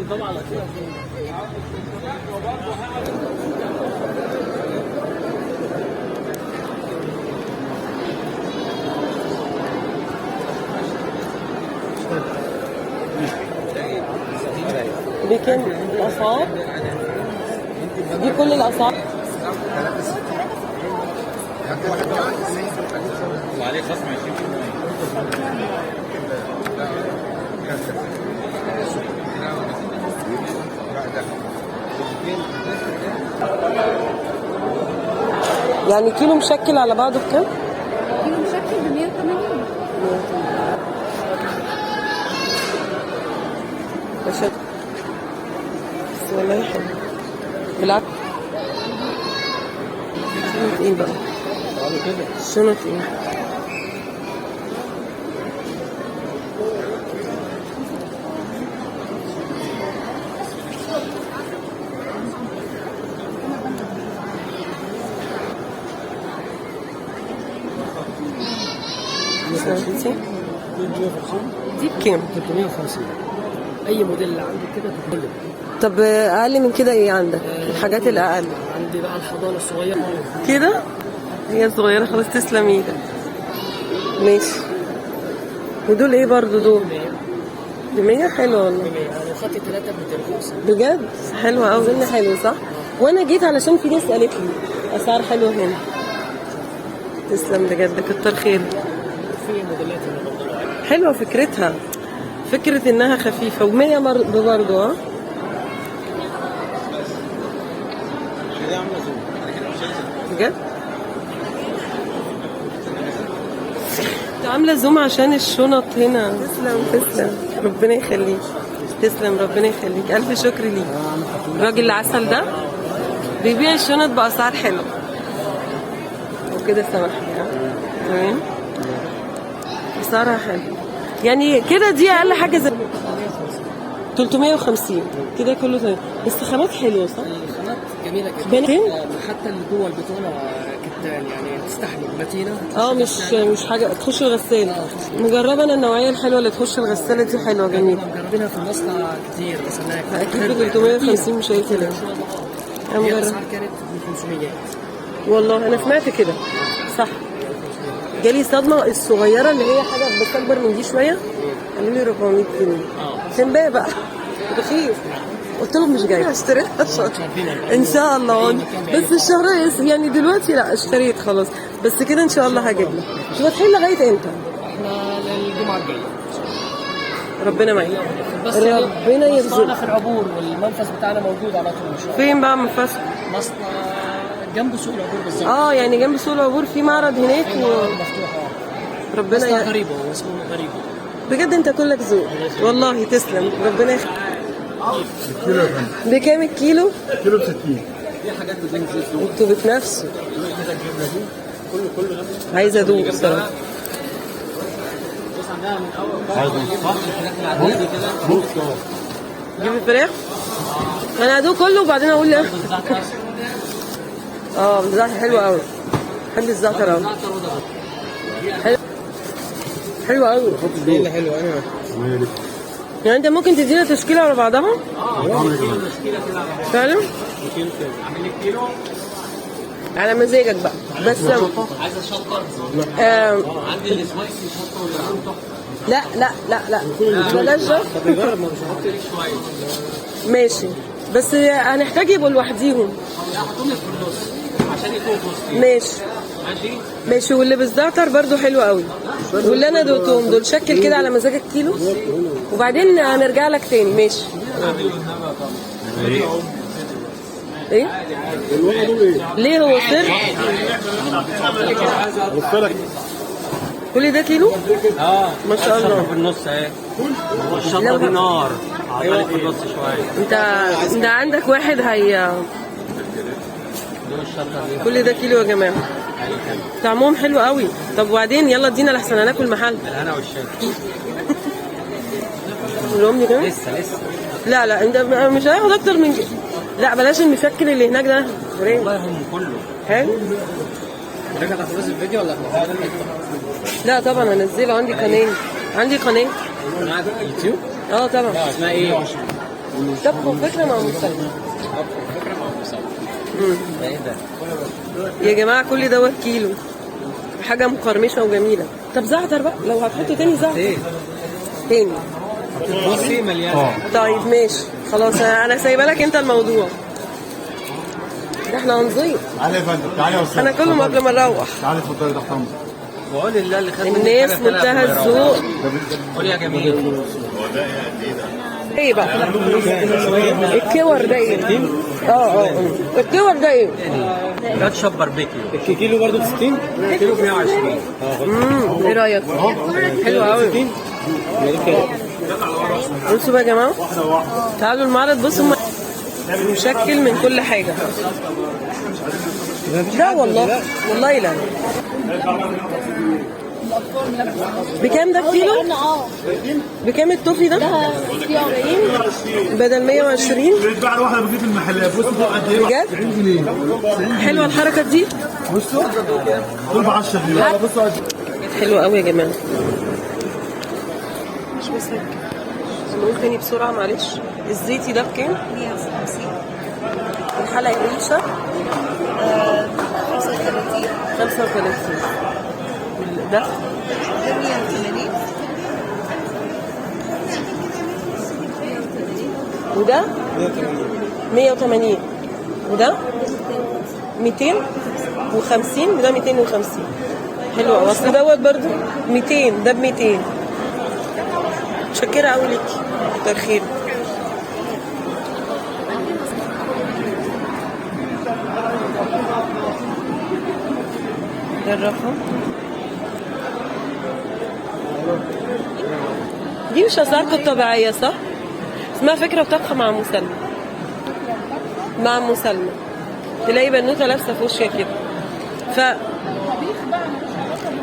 بكام الأسعار؟ دي كل الأسعار؟ وعليه خصم 20%. يعني كيلو مشكل على بعضه بكام؟ كيلو مشكل ب 180. بس والله حلو بالعكس. شنط ايه بقى؟ شنط ايه؟ دي بكام؟ 350. اي موديل عندك كده تتكلم. طب اقل من كده ايه عندك؟ الحاجات الاقل عندي بقى الحضانه الصغيره كده. هي صغيره خلاص، تسلم ايدك. ماشي. ودول ايه برضو دول؟ ب 100. حلوه والله. يعني خطي 3 ب 250. بجد حلوه قوي. زلنا حلو صح؟ وانا جيت علشان في ناس قالت لي اسعار حلوه هنا. تسلم بجد، كتر خير. في موديلات اللي برضه حلوه فكرتها، فكره انها خفيفه و100 برضه. ها بجد عامله زوم عشان الشنط هنا. تسلم ربنا يخليك. تسلم ربنا يخليك، الف شكر ليك. الراجل العسل ده بيبيع الشنط باسعار حلوه وكده. سامحني. تمام، اسعارها حلو يعني كده. دي اقل حاجه زي 350 كده كله تمام. بس خامات حلوه صح؟ الخامات جميله بنتين؟ جدا. حتى اللي جوه البطانه كتان يعني تستحمل متينه. مش حاجه تخش الغساله. مجربه انا النوعيه الحلوه اللي تخش الغساله دي، حلوه جميله. مجربينها في المصنع كتير بس انا اكيد ب 350 مش اي كلام. انا هي مجربه الاسعار كانت ب 500. والله انا سمعت كده صح. جالي صدمه الصغيره اللي هي حاجه بس اكبر من دي شويه، قالوا لي 400 جنيه. عشان بقى رخيص. قلت لهم مش جاي اشتريها ان شاء الله. بس الشهر يعني دلوقتي لا اشتريت خلاص. بس كده ان شاء الله هجيب لك. انتوا فاتحين لغايه امتى؟ احنا للجمعه الجايه. ربنا معاك. بس ربنا يرزقك. مصنعنا في العبور والمنفذ بتاعنا موجود على طول. فين بقى منفذ؟ مصنع جنب سوق العبور بالظبط. يعني جنب سوق العبور في معرض هناك مفتوح. ربنا مصنع غريبه واسمه غريبه. بجد انت كلك ذوق والله. تسلم ربنا يخليك. الكيلو يا فندم. بكام الكيلو؟ كيلو ب 60. دي حاجات بدون زيت. انتوا بتنافسوا. عايزه ادوق بصراحه. عايز نص صح؟ جيب الفراخ. انا ادوق كله وبعدين اقول لك. الزعتر حلو قوي. بحب الزعتر قوي. حلو قوي. دي اللي حلوه انا. يعني انت ممكن تدينا تشكيله على بعضها؟ فعلا؟ على مزاجك بقى. بس عايزه شطه؟ عندي السبايسي شطه ولا لا بلاش ده. طب نجرب، ما مش هحط ليه شويه. ماشي بس هنحتاج يبقوا لوحديهم. لا حطهم في النص عشان يكونوا توست. ماشي ماشي. واللي بالزعتر برضو حلو قوي. واللي انا دوقتهم دول شكل كده على مزاجك كيلو وبعدين هنرجع لك تاني. ماشي. ايه؟ ليه هو سر؟ كل ده كيلو؟ ما شاء الله. في النص اهي. والشطه دي نار. عمالة في النص شويه. انت عندك واحد هي. كل ده كيلو يا جماعه. طعمهم حلو قوي. طب وبعدين يلا ادينا لحسن هناكل محل. الهنا والشفا. لهم كده؟ لسه لا انت مش هياخد اكتر من كده. لا بلاش المشكل اللي هناك ده. والله هم كله حلو. حضرتك هتخلص الفيديو ولا لا طبعا هنزله. عندي قناه. يوتيوب؟ طبعا. اسمها ايه؟ طبخ وفكرة مع مسلم. ايه ده؟ يا جماعة كل دوت كيلو، حاجة مقرمشة وجميلة. طب زعتر بقى لو هتحط تاني زعتر تاني. بصي مليانه. طيب ماشي خلاص، انا سايبه لك انت الموضوع ده، احنا هنضيف. تعالى يا فندم، تعالى يا استاذ. انا كلهم قبل ما نروح. تعالى اتفضلي تحت امرك. بقول لله اللي خد الناس منتهى الذوق. قول يا جميل. ايه بقى الكور ده ايه؟ الكور ده ايه؟ ده تشب باربيكيو. الكيلو برضه ب 60. كيلو ب 120. ايه رايك؟ حلو قوي. بصوا بقى يا جماعه، تعالوا المعرض. بصوا مشكل من كل حاجه. لا والله لا. بكام ده الكيلو؟ بكام التوفي ده؟ بدل 120 بيتباع الواحده بتجيب المحلات. بصوا فوق قد ايه؟ بجد؟ 90 جنيه. حلوه الحركه دي. بصوا دول ب 10 جنيه. بصوا حلوه قوي يا جماعه. مش بس هيك، نقول تاني بسرعه معلش. الزيتي ده بكام؟ 150. الحلقه الريشه 35. 35. ده 180. وده 180. وده 250. وده 250. حلو قوي. اصل دوت برضه 200. ده ب 200. متشكره قوي ليكي، كتر خير. جربها. دي مش اسعاركم الطبيعيه صح؟ اسمها فكره وطبخه مع مسلمه. مع مسلمه تلاقي بنوته لابسه فوشيا كده.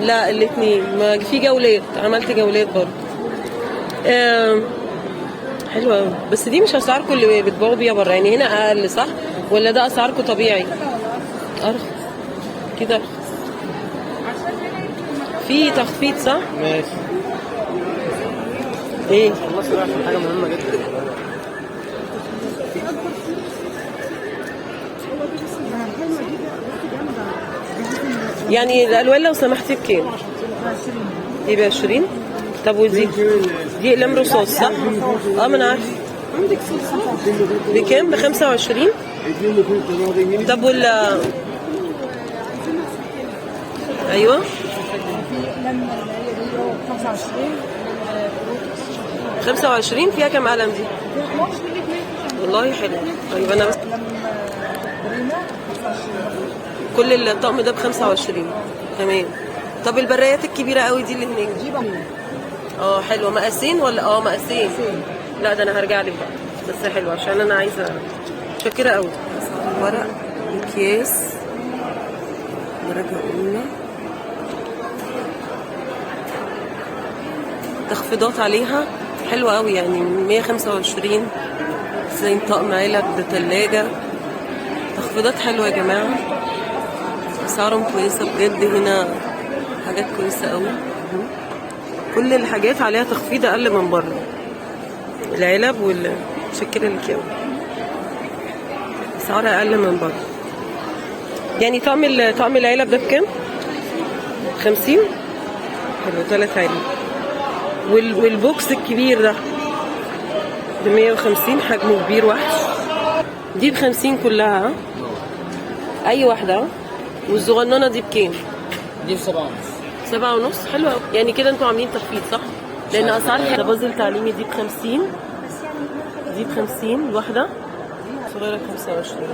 لا الاثنين، ما في جولات، عملت جولات برضه. حلوه قوي. بس دي مش اسعاركم اللي بتبيعوا بيها بره، يعني هنا اقل صح؟ ولا ده اسعاركم طبيعي؟ ارخص كده، ارخص. في تخفيض صح؟ ماشي. ايه؟ خلصنا بقى عشان حاجه مهمه جدا. يعني الالوان لو سمحتي بكام؟ دي ب 20. طب ودي؟ دي اقلام رصاص صح؟ ما انا عارفه. بكام؟ ب 25. طب ايوه 25 فيها كام قلم دي؟ والله حلو. طيب انا بس كل الطقم ده ب 25. تمام. طب البرايات الكبيره قوي دي اللي هناك دي؟ حلوه. مقاسين ولا مقاسين؟ لا ده انا هرجع لك بقى، بس حلوه عشان انا عايزه. متشكره قوي. ورق اكياس درجه اولى، تخفيضات عليها حلوه قوي، يعني 125 زي طقم علب ثلاجه. تخفيضات حلوه يا جماعه، اسعارهم كويسه بجد. هنا حاجات كويسه قوي. كل الحاجات عليها تخفيض اقل من بره. العلب والشكل الكاوي اسعارها اقل من بره. يعني طقم العلب ده بكام؟ 50. حلو. 3 علب. والبوكس الكبير ده ب 150. حجمه كبير وحش. دي ب 50 كلها. اي واحده. والصغننه دي بكام؟ دي ب 7 7.5. حلوه قوي. يعني كده انتوا عاملين تخفيض صح؟ لان اسعار البازل تعليمي دي ب 50. دي ب 50 الواحده. صغيره 25.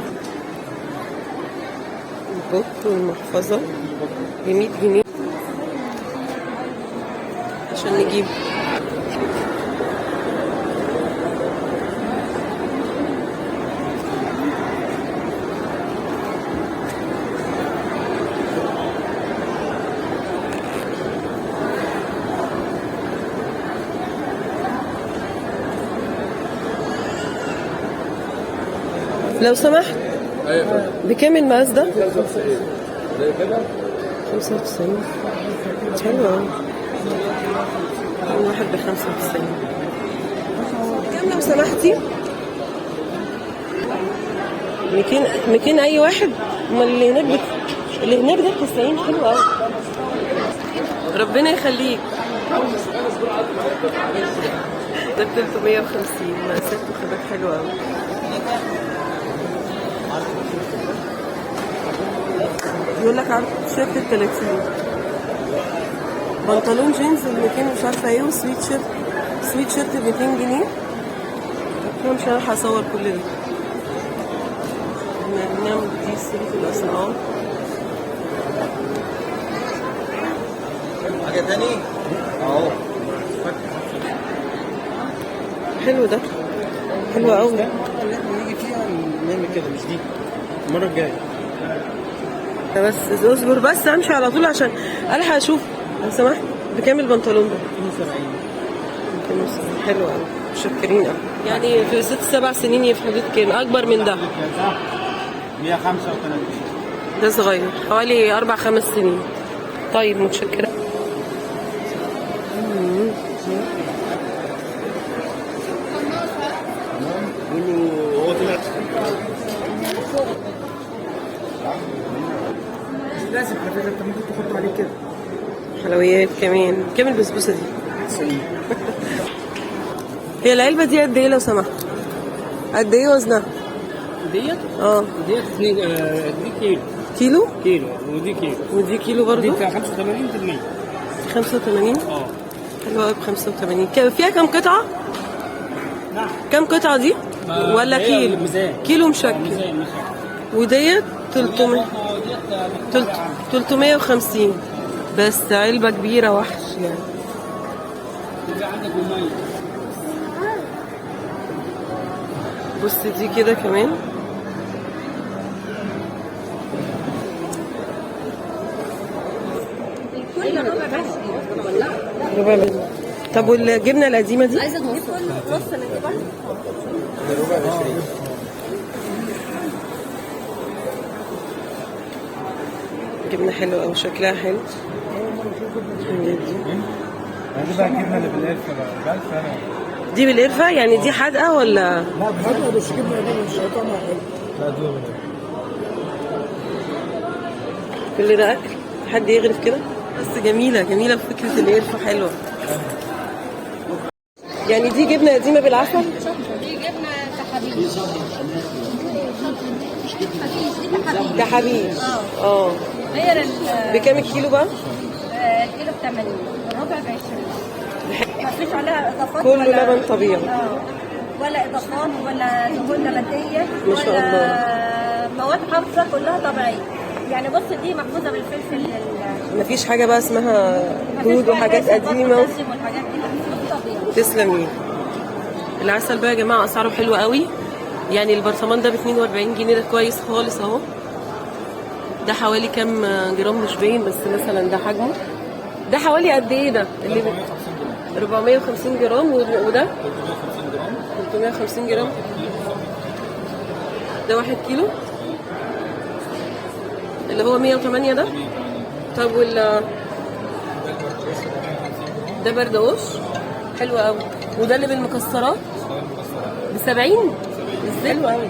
البوك والمحفظه ب 100 جنيه عشان نجيب. لو سمحت بكام المقاس ده؟ 95. حلو قوي. واحد ب 95. كام لو سمحتي؟ 200 اي واحد. امال اللي هناك اللي هناك ده 90 حلو قوي. ربنا يخليك. ده 350 مقاسات وخامات حلوه قوي. يقول لك عرض تيشيرت ب 30، بنطلون جينز ب 200 مش عارفه ايه، وسويت شيرت ب 200 جنيه. انا مش هلحق اصور كل ده. نعمل دي سيرة الاسعار. حاجة تاني؟ اهو حلو ده، حلو قوي. نيجي فيها نعمل كده، مش دي المرة الجاية. بس اصبر بس، امشي على طول عشان الحق اشوف لو سمحت. بكام البنطلون ده؟ 270. حلو قوي، متشكرين قوي. يعني في 6-7 سنين في حدود كام؟ اكبر من ده 135. ده صغير، حوالي 4-5 سنين. طيب متشكرة. هو طلع لازم على فكره انت ممكن تحط عليه كده. حلويات كمان. كام البسبوسة دي؟ 90. هي العلبة دي قد ايه لو سمحت؟ قد ايه وزنها؟ ديت ديت 2 دي كيلو. كيلو؟ ودي كيلو. ودي كيلو برضو؟ دي بتاع 85 85. اه حلوة قوي ب 85. فيها كام قطعة؟ نعم. كام قطعة دي؟ ولا هي كيلو؟ ميزان. كيلو مشكل. ميزان. وديت 350. بس علبة كبيرة وحش يعني. عندك مميز. بص دي كده كمان. ربع بس. طب والجبنة القديمة دي؟ عايزه نص نجيبها. جبنة حلوة أوي، شكلها حلو. دي بقى الجبنه اللي بالقرفه بقى، بالف انا. دي بالقرفة يعني دي حادقة ولا؟ لا بحاجه بس جبنه دي مش طعمها حلو. لا دي كل ده أكل؟ حد يغرف كده؟ بس جميلة فكرة القرفة حلوة. يعني دي جبنة قديمة بالعسل؟ دي جبنه تحابيش. كحبيب. غير بكام الكيلو بقى؟ الكيلو ب 80، الربع ب 20. مفيش عليها اضافات كله ولا لبن طبيعي. ولا اضافات ولا دهون نباتيه ما شاء ولا مواد حافظه، كلها طبيعيه. يعني بص دي محفوظه بالفلفل. مفيش حاجة بقى اسمها دود وحاجات قديمة. والحاجات دي طبيعي. تسلمي. العسل بقى يا جماعة أسعاره حلوة قوي. يعني البرطمان ده ب 42 جنيه، ده كويس خالص اهو. ده حوالي كام جرام مش باين، بس مثلا ده حجمه ده حوالي قد ايه ده؟ اللي 450 جرام. وده 350 جرام. ده 1 كيلو اللي هو 108 ده. طب ده بردقوش حلو قوي. وده اللي بالمكسرات ب 70. ازاي؟ حلو قوي.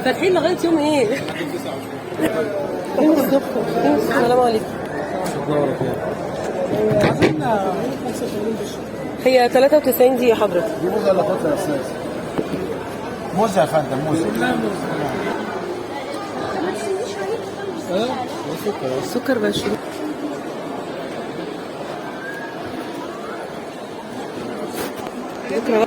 فاتحين لغايه يوم ايه؟ السلام عليكم. هي 93 دي يا حضرتك. دي موزه ولا قطع يا استاذ؟ موزه يا فندم، موزه. السكر ب 20. بكره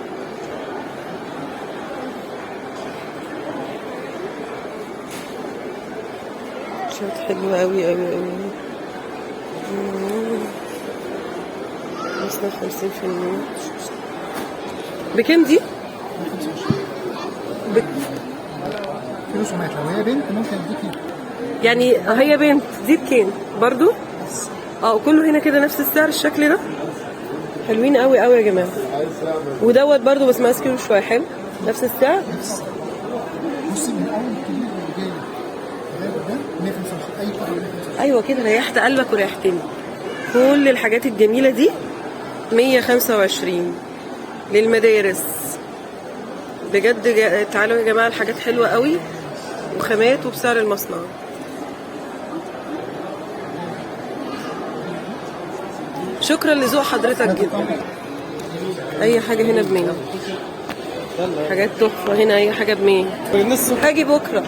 شوت حلوة قوي قوي قوي. 55%. بكام دي؟ كيلو سمعت لو هي بنت ممكن اديكي. يعني هي بنت دي بكام؟ برضو؟ كله هنا كده نفس السعر الشكل ده. حلوين قوي قوي يا جماعة. ودوت برضو بس مقاس كيلو شوية حلو. نفس السعر. بصي من اول الكبير اللي جاي ده 155 اي قطعه 155. ايوه كده ريحت قلبك وريحتني. كل الحاجات الجميلة دي 125 للمدارس. بجد تعالوا يا جماعة، الحاجات حلوة قوي. وخامات وبسعر المصنع. شكرا لذوق حضرتك جدا. اي حاجه هنا ب100. حاجات تحفه هنا، اي حاجه ب100. هاجي بكره.